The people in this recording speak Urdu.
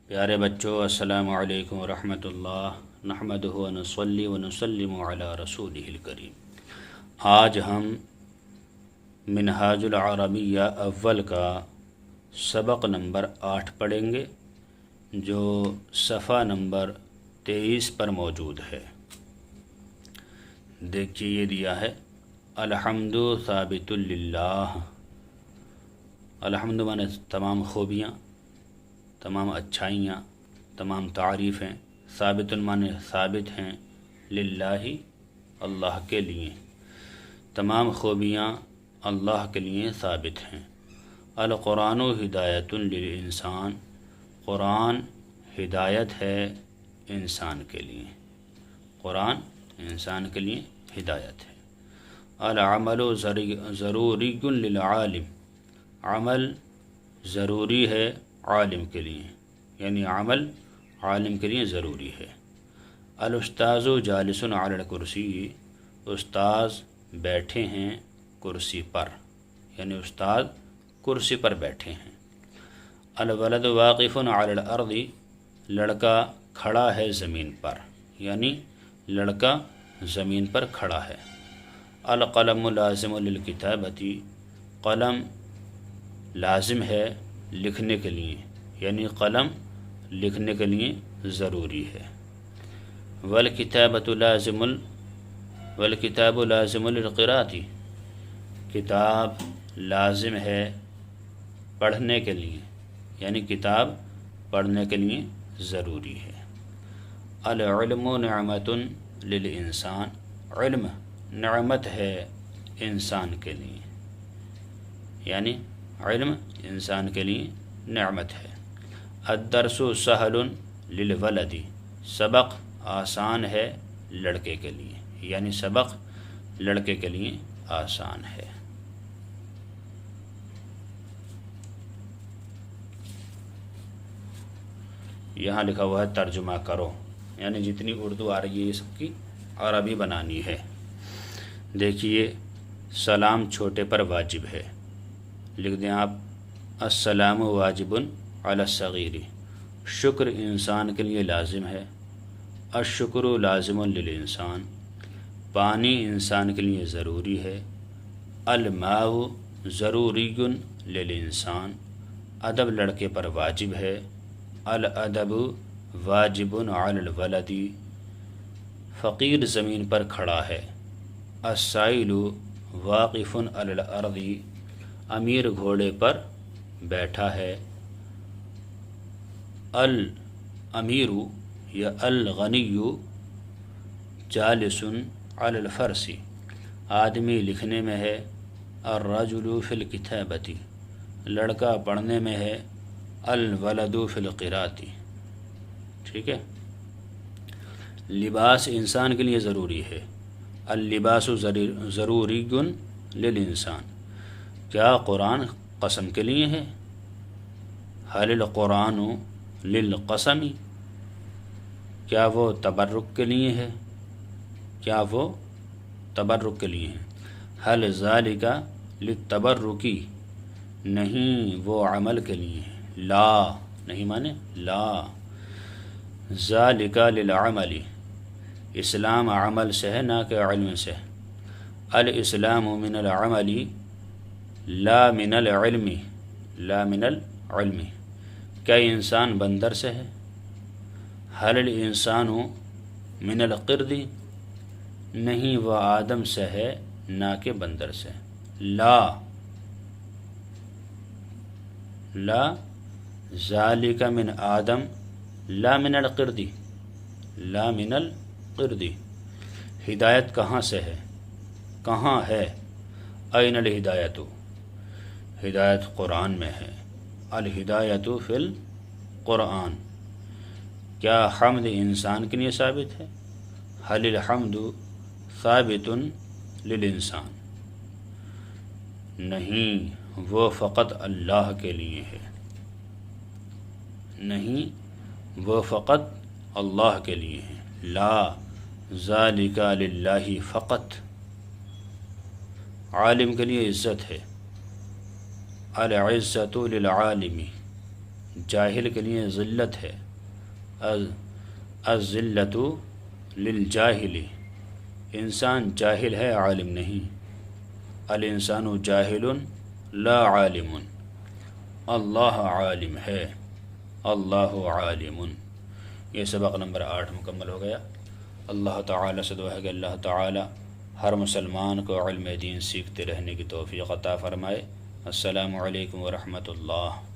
پیارے بچوں، السلام علیکم ورحمۃ اللہ، نحمدہ و نصلی و نسلم علی رسولہ الکریم۔ آج ہم منہاج العربیہ اول کا سبق نمبر 8 پڑھیں گے، جو صفحہ نمبر 23 پر موجود ہے۔ دیکھیے، یہ دیا ہے الحمد ثابت للہ۔ الحمد مانے تمام خوبیاں، تمام اچھائیاں، تمام تعریفیں۔ ثابت مانے ثابت ہیں، للہ اللہ کے لیے، تمام خوبیاں اللہ کے لیے ثابت ہیں۔ القرآن ہدایت للانسان، قرآن ہدایت ہے انسان کے لیے، قرآن انسان کے لیے ہدایت ہے۔ العمل ضروری للعالم، عمل ضروری ہے عالم کے لیے، یعنی عمل عالم کے لیے ضروری ہے۔ الاستاذ جالس علی الکرسی، استاذ بیٹھے ہیں کرسی پر، یعنی استاد کرسی پر بیٹھے ہیں۔ الولد واقف علی الارض، لڑکا کھڑا ہے زمین پر، یعنی لڑکا زمین پر کھڑا ہے۔ القلم لازم للکتابۃ، قلم لازم ہے لکھنے کے لیے، یعنی قلم لکھنے کے لیے ضروری ہے۔ والکتابۃ والکتاب لازم للقراءۃ، کتاب لازم ہے پڑھنے کے لیے، یعنی کتاب پڑھنے کے لیے ضروری ہے۔ العلم نعمۃ للانسان، علم نعمت ہے انسان کے لیے، یعنی علم انسان کے لیے نعمت ہے۔ الدرس سہل للولد، سبق آسان ہے لڑکے کے لیے، یعنی سبق لڑکے کے لیے آسان ہے۔ یہاں لکھا ہوا ہے ترجمہ کرو، یعنی جتنی اردو آ رہی ہے یہ سب کی عربی بنانی ہے۔ دیکھیے، سلام چھوٹے پر واجب ہے، لکھ دیں آپ السلام واجب علی الصغیر، شکر انسان کے لیے لازم ہے۔ الشکر لازم للانسان، پانی انسان کے لیے ضروری ہے۔ الماء ضروری للانسان، ادب لڑکے پر واجب ہے۔ الادب واجب علی الولد، فقیر زمین پر کھڑا ہے۔ السائل واقف علی الارض، امیر گھوڑے پر بیٹھا ہے۔ الامیر یا الغنی جالس علی الفرس، آدمی لکھنے میں ہے۔ الرجل فی الکتابۃ، لڑکا پڑھنے میں ہے۔ الولد فی القراءۃ، ٹھیک ہے۔ لباس انسان کے لیے ضروری ہے۔ اللباس ضروری للانسان، کیا قرآن قسم کے لیے ہے؟ حل القرآن للقسم، کیا وہ تبرک کے لیے ہے؟ کیا وہ تبرک کے لیے ہے؟ حل ذالک للتبرکی، نہیں وہ عمل کے لیے ہے۔ لا نہیں مانے لا۔ ذالک للعمل، اسلام عمل سے ہے نہ کہ علم سے۔ الاسلام من العمل لا من العلم، لا من العلم، کیا انسان بندر سے ہے؟ حل الانسان من القرد، نہیں وہ آدم سے ہے نہ کہ بندر سے۔ لا لا ذالک من آدم لا من القرد، لا من القرد۔ ہدایت کہاں سے ہے؟ کہاں ہے؟ این الہدایت، ہدایت قرآن میں ہے۔ الہدایت فی القرآن، کیا حمد انسان کے لیے ثابت ہے؟ حل الحمد ثابت للانسان، نہیں وہ فقط اللہ کے لیے ہے، نہیں وہ فقط اللہ کے لیے ہے۔ لا ذالک للہ فقط، عالم کے لیے عزت ہے۔ العزت للعالم، جاہل کے لیے ذلت ہے، الذلۃ للجاہل، انسان جاہل ہے عالم نہیں، الانسان جاہل لا عالم، اللہ عالم ہے، اللہ عالم۔ یہ سبق نمبر 8 مکمل ہو گیا۔ اللہ تعالیٰ سے دعا ہے کہ اللہ تعالیٰ ہر مسلمان کو علم دین سیکھتے رہنے کی توفیق عطا فرمائے۔ السلام علیکم ورحمۃ اللہ۔